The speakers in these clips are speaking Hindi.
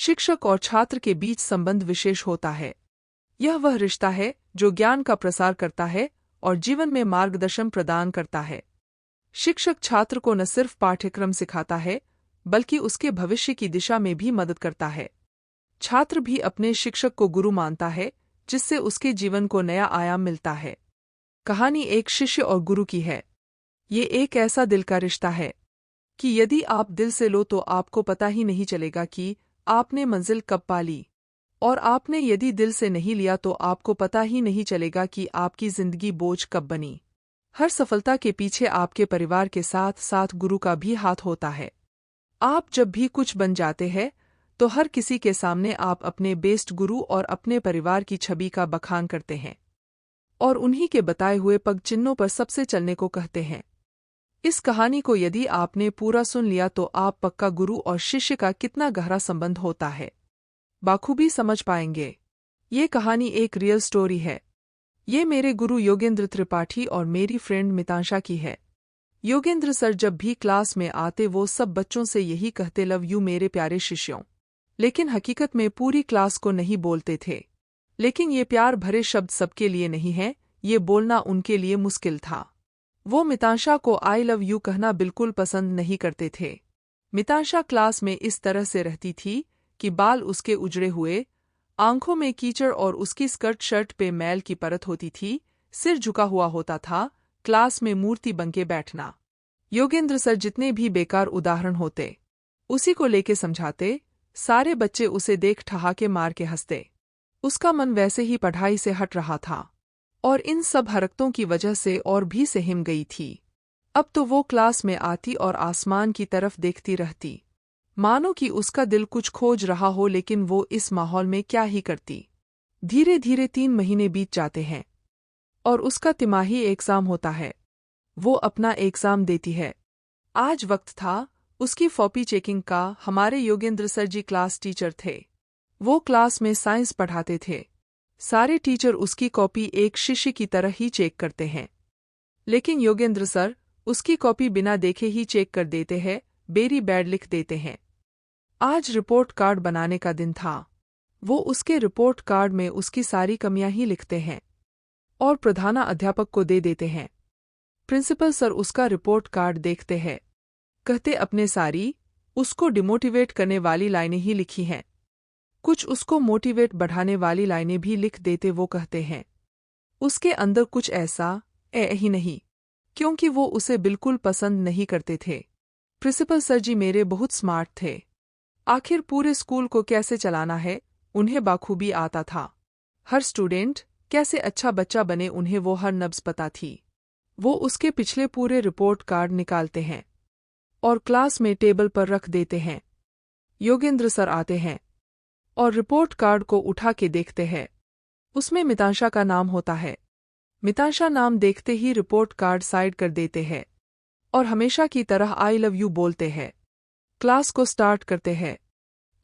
शिक्षक और छात्र के बीच संबंध विशेष होता है। यह वह रिश्ता है जो ज्ञान का प्रसार करता है और जीवन में मार्गदर्शन प्रदान करता है। शिक्षक छात्र को न सिर्फ पाठ्यक्रम सिखाता है, बल्कि उसके भविष्य की दिशा में भी मदद करता है। छात्र भी अपने शिक्षक को गुरु मानता है, जिससे उसके जीवन को नया आयाम मिलता है। कहानी एक शिष्य और गुरु की है। ये एक ऐसा दिल का रिश्ता है कि यदि आप दिल से लो तो आपको पता ही नहीं चलेगा कि आपने मंजिल कब पा ली, और आपने यदि दिल से नहीं लिया तो आपको पता ही नहीं चलेगा कि आपकी जिंदगी बोझ कब बनी। हर सफलता के पीछे आपके परिवार के साथ साथ गुरु का भी हाथ होता है। आप जब भी कुछ बन जाते हैं तो हर किसी के सामने आप अपने बेस्ट गुरु और अपने परिवार की छवि का बखान करते हैं और उन्हीं के बताए हुए पग चिन्हों पर सबसे चलने को कहते हैं। इस कहानी को यदि आपने पूरा सुन लिया तो आप पक्का गुरु और शिष्य का कितना गहरा संबंध होता है बाखूबी समझ पाएंगे। ये कहानी एक रियल स्टोरी है। ये मेरे गुरु योगेंद्र त्रिपाठी और मेरी फ्रेंड मितांशा की है। योगेंद्र सर जब भी क्लास में आते वो सब बच्चों से यही कहते, लव यू मेरे प्यारे शिष्यों। लेकिन हकीकत में पूरी क्लास को नहीं बोलते थे। लेकिन ये प्यार भरे शब्द सबके लिए नहीं हैं, ये बोलना उनके लिए मुश्किल था। वो मितांशा को आई लव यू कहना बिल्कुल पसंद नहीं करते थे। मितांशा क्लास में इस तरह से रहती थी कि बाल उसके उजड़े हुए, आंखों में कीचड़ और उसकी स्कर्ट शर्ट पे मैल की परत होती थी, सिर झुका हुआ होता था, क्लास में मूर्ति बनके बैठना। योगेंद्र सर जितने भी बेकार उदाहरण होते उसी को लेके समझाते। सारे बच्चे उसे देख ठहाके मार के हंसते। उसका मन वैसे ही पढ़ाई से हट रहा था और इन सब हरकतों की वजह से और भी सहम गई थी। अब तो वो क्लास में आती और आसमान की तरफ देखती रहती, मानो कि उसका दिल कुछ खोज रहा हो, लेकिन वो इस माहौल में क्या ही करती। धीरे धीरे 3 महीने बीत जाते हैं और उसका तिमाही एग्जाम होता है। वो अपना एग्जाम देती है। आज वक्त था उसकी कॉपी चेकिंग का। हमारे योगेंद्र सर जी क्लास टीचर थे। वो क्लास में साइंस पढ़ाते थे। सारे टीचर उसकी कॉपी एक शिष्य की तरह ही चेक करते हैं, लेकिन योगेंद्र सर उसकी कॉपी बिना देखे ही चेक कर देते हैं, वेरी बैड लिख देते हैं। आज रिपोर्ट कार्ड बनाने का दिन था। वो उसके रिपोर्ट कार्ड में उसकी सारी कमियां ही लिखते हैं और प्रधानाध्यापक को दे देते हैं। प्रिंसिपल सर उसका रिपोर्ट कार्ड देखते हैं, कहते अपने सारी उसको डिमोटिवेट करने वाली लाइनें ही लिखी हैं। कुछ उसको मोटिवेट बढ़ाने वाली लाइनें भी लिख देते। वो कहते हैं उसके अंदर कुछ ऐसा ही नहीं, क्योंकि वो उसे बिल्कुल पसंद नहीं करते थे। प्रिंसिपल सर जी मेरे बहुत स्मार्ट थे। आखिर पूरे स्कूल को कैसे चलाना है उन्हें बाखूबी आता था। हर स्टूडेंट कैसे अच्छा बच्चा बने उन्हें वो हर नब्ज पता थी। वो उसके पिछले पूरे रिपोर्ट कार्ड निकालते हैं और क्लास में टेबल पर रख देते हैं। योगेंद्र सर आते हैं और रिपोर्ट कार्ड को उठा के देखते हैं। उसमें मितांशा का नाम होता है। मितांशा नाम देखते ही रिपोर्ट कार्ड साइड कर देते हैं और हमेशा की तरह आई लव यू बोलते हैं। क्लास को स्टार्ट करते हैं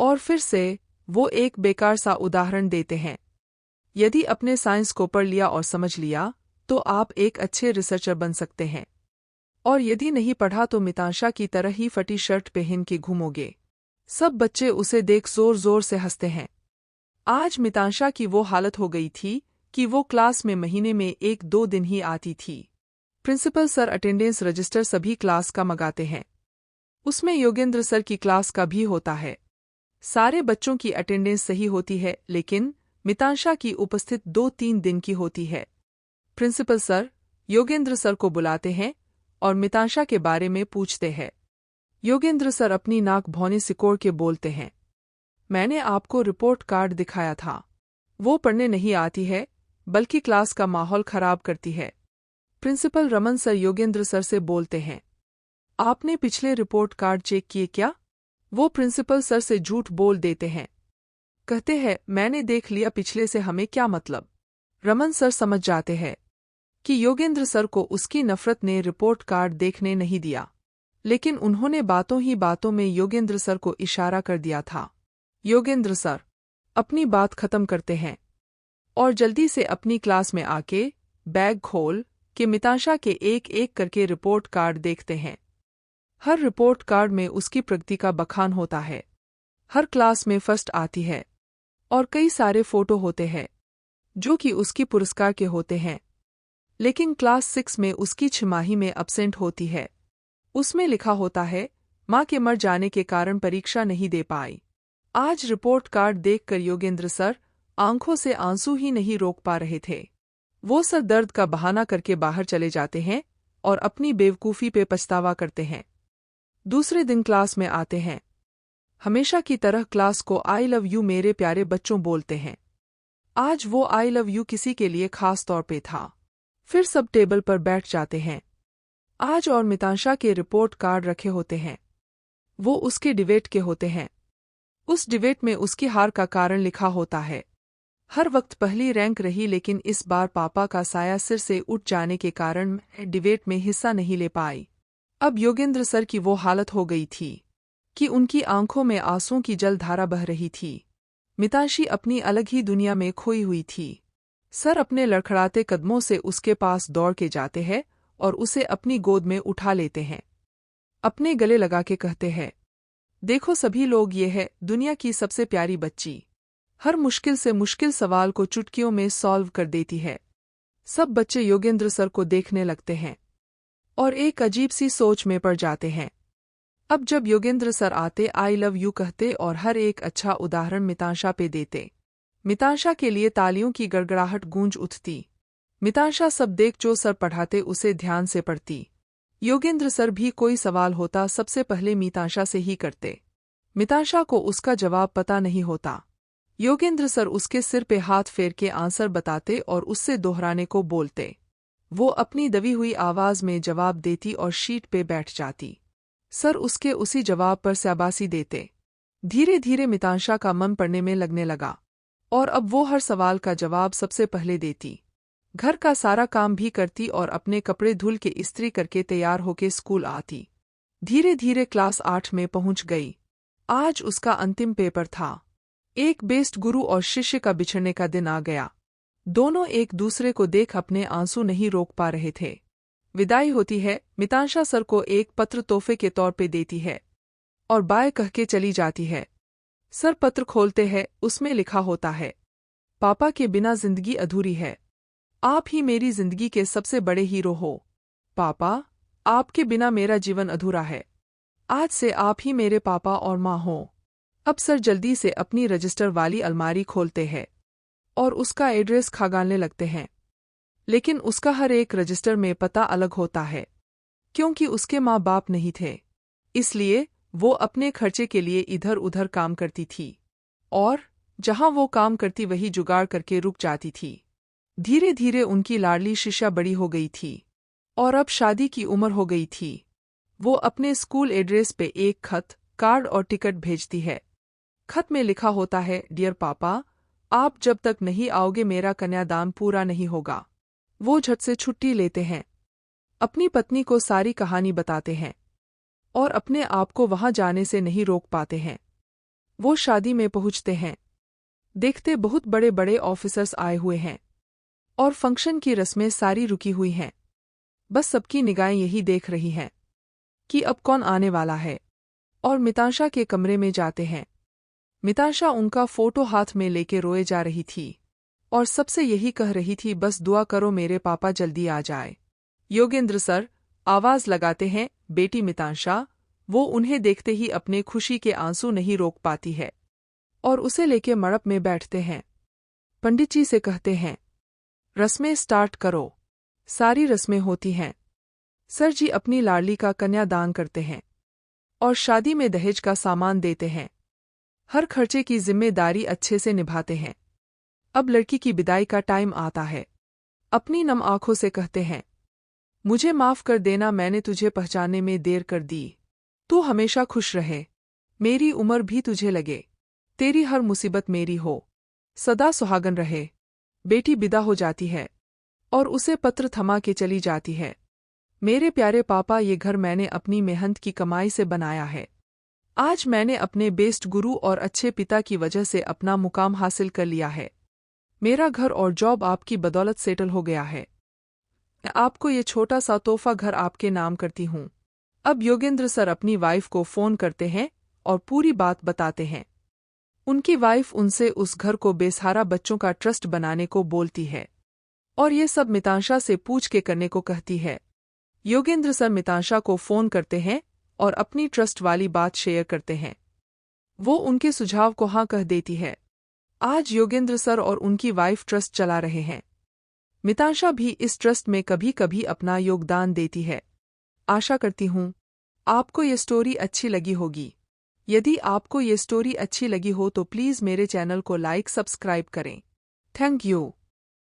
और फिर से वो एक बेकार सा उदाहरण देते हैं। यदि अपने साइंस को पढ़ लिया और समझ लिया तो आप एक अच्छे रिसर्चर बन सकते हैं, और यदि नहीं पढ़ा तो मितांशा की तरह ही फटी शर्ट पहन के घूमोगे। सब बच्चे उसे देख जोर जोर से हंसते हैं। आज मितांशा की वो हालत हो गई थी कि वो क्लास में महीने में 1-2 दिन ही आती थी। प्रिंसिपल सर अटेंडेंस रजिस्टर सभी क्लास का मंगाते हैं। उसमें योगेंद्र सर की क्लास का भी होता है। सारे बच्चों की अटेंडेंस सही होती है, लेकिन मितांशा की उपस्थित 2-3 दिन की होती है। प्रिंसिपल सर योगेंद्र सर को बुलाते हैं और मितांशा के बारे में पूछते हैं। योगेंद्र सर अपनी नाक भौने सिकोड़ के बोलते हैं, मैंने आपको रिपोर्ट कार्ड दिखाया था। वो पढ़ने नहीं आती है, बल्कि क्लास का माहौल खराब करती है। Principal Raman sir Yogendra sir से बोलते हैं, आपने पिछले रिपोर्ट कार्ड चेक किए क्या? वो प्रिंसिपल सर से झूठ बोल देते हैं। कहते हैं, मैंने देख लिया, पिछले से हमें क्या मतलब। रमन सर समझ जाते हैं कि योगेंद्र सर को उसकी नफरत ने रिपोर्ट कार्ड देखने नहीं दिया, लेकिन उन्होंने बातों ही बातों में योगेंद्र सर को इशारा कर दिया था। योगेंद्र सर अपनी बात खत्म करते हैं और जल्दी से अपनी क्लास में आके बैग खोल के मितांशा के एक-एक करके रिपोर्ट कार्ड देखते हैं। हर रिपोर्ट कार्ड में उसकी प्रगति का बखान होता है। हर क्लास में फर्स्ट आती है और कई सारे फोटो होते हैं जो कि उसकी पुरस्कार के होते हैं। लेकिन क्लास 6 में उसकी छमाही में अब्सेंट होती है। उसमें लिखा होता है, माँ के मर जाने के कारण परीक्षा नहीं दे पाई। आज रिपोर्ट कार्ड देखकर योगेंद्र सर आंखों से आंसू ही नहीं रोक पा रहे थे। वो सर दर्द का बहाना करके बाहर चले जाते हैं और अपनी बेवकूफ़ी पे पछतावा करते हैं। दूसरे दिन क्लास में आते हैं। हमेशा की तरह क्लास को आई लव यू मेरे प्यारे बच्चों बोलते हैं। आज वो आई लव यू किसी के लिए खास तौर पे था। फिर सब टेबल पर बैठ जाते हैं। आज और मितांशा के रिपोर्ट कार्ड रखे होते हैं। वो उसके डिबेट के होते हैं। उस डिबेट में उसकी हार का कारण लिखा होता है। हर वक्त पहली रैंक रही, लेकिन इस बार पापा का साया सिर से उठ जाने के कारण डिबेट में हिस्सा नहीं ले पाई। अब योगेंद्र सर की वो हालत हो गई थी कि उनकी आंखों में आंसुओं की जलधारा बह रही थी। मितांशी अपनी अलग ही दुनिया में खोई हुई थी। सर अपने लड़खड़ाते कदमों से उसके पास दौड़ के जाते हैं और उसे अपनी गोद में उठा लेते हैं। अपने गले लगा के कहते हैं, देखो सभी लोग, ये है दुनिया की सबसे प्यारी बच्ची। हर मुश्किल से मुश्किल सवाल को चुटकियों में सॉल्व कर देती है। सब बच्चे योगेंद्र सर को देखने लगते हैं और एक अजीब सी सोच में पड़ जाते हैं। अब जब योगेंद्र सर आते, आई लव यू कहते और हर एक अच्छा उदाहरण मितांशा पे देते। मितांशा के लिए तालियों की गड़गड़ाहट गूंज उठती। मितांशा सब देख जो सर पढ़ाते उसे ध्यान से पढ़ती। योगेंद्र सर भी कोई सवाल होता सबसे पहले मितांशा से ही करते। मितांशा को उसका जवाब पता नहीं होता। योगेंद्र सर उसके सिर पे हाथ फेर के आंसर बताते और उससे दोहराने को बोलते। वो अपनी दबी हुई आवाज में जवाब देती और शीट पे बैठ जाती। सर उसके उसी जवाब पर शाबाशी देते। धीरे धीरे मितांशा का मन पढ़ने में लगने लगा और अब वो हर सवाल का जवाब सबसे पहले देती। घर का सारा काम भी करती और अपने कपड़े धुल के इस्त्री करके तैयार होके स्कूल आती। धीरे धीरे क्लास 8 में पहुंच गई। आज उसका अंतिम पेपर था। एक बेस्ट गुरु और शिष्य का बिछड़ने का दिन आ गया। दोनों एक दूसरे को देख अपने आंसू नहीं रोक पा रहे थे। विदाई होती है। मितांशा सर को एक पत्र तोहफे के तौर पे देती है और बाय कह के चली जाती है। सर पत्र खोलते हैं। उसमें लिखा होता है, पापा के बिना जिंदगी अधूरी है। आप ही मेरी जिंदगी के सबसे बड़े हीरो हो। पापा, आपके बिना मेरा जीवन अधूरा है। आज से आप ही मेरे पापा और माँ हो। अब सर जल्दी से अपनी रजिस्टर वाली अलमारी खोलते हैं और उसका एड्रेस खंगालने लगते हैं। लेकिन उसका हर एक रजिस्टर में पता अलग होता है, क्योंकि उसके माँ बाप नहीं थे। इसलिए वो अपने खर्चे के लिए इधर उधर काम करती थी और जहां वो काम करती वही जुगाड़ करके रुक जाती थी। धीरे धीरे उनकी लाडली शिष्या बड़ी हो गई थी और अब शादी की उम्र हो गई थी। वो अपने स्कूल एड्रेस पे एक खत, कार्ड और टिकट भेजती है। खत में लिखा होता है, डियर पापा, आप जब तक नहीं आओगे मेरा कन्यादान पूरा नहीं होगा। वो झट से छुट्टी लेते हैं। अपनी पत्नी को सारी कहानी बताते हैं और अपने आप को वहां जाने से नहीं रोक पाते हैं। वो शादी में पहुंचते हैं। देखते बहुत बड़े बड़े ऑफिसर्स आए हुए हैं और फंक्शन की रस्में सारी रुकी हुई हैं। बस सबकी निगाहें यही देख रही हैं कि अब कौन आने वाला है। और मितांशा के कमरे में जाते हैं। मितांशा उनका फोटो हाथ में लेके रोए जा रही थी और सबसे यही कह रही थी, बस दुआ करो मेरे पापा जल्दी आ जाए। योगेंद्र सर आवाज लगाते हैं, बेटी मितांशा। वो उन्हें देखते ही अपने खुशी के आंसू नहीं रोक पाती है और उसे लेके मड़प में बैठते हैं। पंडित जी से कहते हैं, रस्में स्टार्ट करो। सारी रस्में होती हैं। सर जी अपनी लाडली का कन्यादान करते हैं और शादी में दहेज का सामान देते हैं। हर खर्चे की जिम्मेदारी अच्छे से निभाते हैं। अब लड़की की विदाई का टाइम आता है। अपनी नम आंखों से कहते हैं, मुझे माफ कर देना, मैंने तुझे पहचानने में देर कर दी। तू हमेशा खुश रहे, मेरी उम्र भी तुझे लगे, तेरी हर मुसीबत मेरी हो, सदा सुहागन रहे। बेटी विदा हो जाती है और उसे पत्र थमा के चली जाती है। मेरे प्यारे पापा, ये घर मैंने अपनी मेहनत की कमाई से बनाया है। आज मैंने अपने बेस्ट गुरु और अच्छे पिता की वजह से अपना मुकाम हासिल कर लिया है। मेरा घर और जॉब आपकी बदौलत सेटल हो गया है। मैं आपको ये छोटा सा तोहफा घर आपके नाम करती हूँ। अब योगेंद्र सर अपनी वाइफ को फोन करते हैं और पूरी बात बताते हैं। उनकी वाइफ उनसे उस घर को बेसहारा बच्चों का ट्रस्ट बनाने को बोलती है और ये सब मितांशा से पूछ के करने को कहती है। योगेंद्र सर मितांशा को फोन करते हैं और अपनी ट्रस्ट वाली बात शेयर करते हैं। वो उनके सुझाव को हाँ कह देती है। आज योगेंद्र सर और उनकी वाइफ ट्रस्ट चला रहे हैं। मितांशा भी इस ट्रस्ट में कभी कभी अपना योगदान देती है। आशा करती हूँ आपको ये स्टोरी अच्छी लगी होगी। यदि आपको ये स्टोरी अच्छी लगी हो तो प्लीज़ मेरे चैनल को लाइक सब्सक्राइब करें। Thank you.